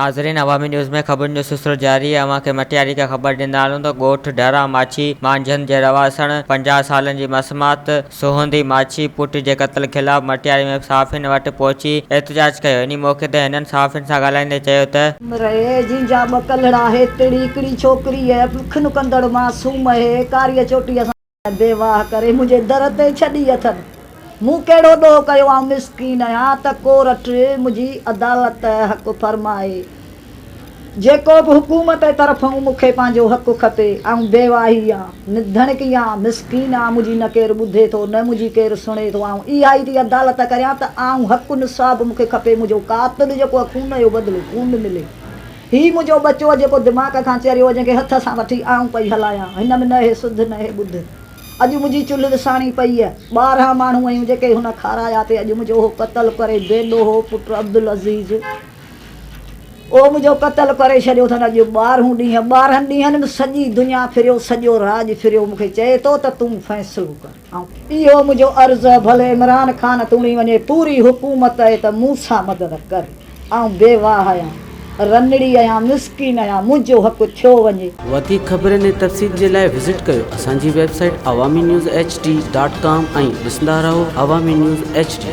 नाज़रीन, अवामी न्यूज़ में ख़बर जो सिलसिलो जारी है। अवां खे मटियारी का ख़बर ॾींदा आहियूं त ॻोठ ढरा माछी मांझंद जे रवासण 50 सालनि जी मसमात सोहंदी माछी पुट जे क़त्ल ख़िलाफ़ मटियारी में साफ़िन वटि पहुची एहतजाज कयो। इन मौक़े ते हिननि साफ़िन सां ॻाल्हाईंदे चयो त जिंजा ॿ कलड़ा हेतड़ी हिकिड़ी छोकिरी है पुख नुकंदड़ मासूम है कारीअ चोटीअ सां बेवाह करे मुंहिंजे दर ते छॾी अथनि। मूं कहिड़ो ॾोह कयो आऊं मिसकीन आहियां त कोर्ट मुंहिंजी अदालत हक़ फरमाए। जेको बि हुकूमत जे तरफ़ां मूंखे पंहिंजो हक़ खपे। ऐं बेवाही आहे, निधणकी आहे, मिसकीन आहे, मुंहिंजी न केरु ॿुधे थो न मुंहिंजी केरु सुणे थो। ऐं इहा ई थी अदालत करियां त आऊं हक़ निसाब मूंखे खपे। मुंहिंजो कातिल जेको खून जो बदिलो खून मिले। हीउ मुंहिंजो बचो जेको दिमाग़ खां चरियो जंहिंखे हथ सां वठी आऊं पई हलायां, हिन में न हे सुध न हे ॿुध। अॼु मुंहिंजी चुल्ह विसाणी पई आहे। 12 माण्हू आहियूं जेके हुन खाराया ते अॼु मुंहिंजो क़तल करे बेॾो हो पुटु अब्दुल अज़ीज़ मुंहिंजो क़तल करे छॾियो अथनि। अॼु 12 ॾींहंनि में सॼी दुनिया फिरियो, सॼो राज फिरियो, मूंखे चए थो त तूं फ़ैसिलो कर। ऐं इहो मुंहिंजो अर्ज़ु आहे, भले इमरान ख़ान तुणी वञे पूरी हुकूमत आहे त मूं सां मदद कर। ऐं बेवाह आहियां, रनड़ी आहियां, मिसकीन आहियां, मुंहिंजो हक़ थियो वञे। वधीक ख़बरनि ऐं तफ़सील जे लाइ विज़िट कयो असांजी वेबसाइट awamiNewsHD.com ऐं ॾिसंदा रहो अवामी न्यूज़ HD।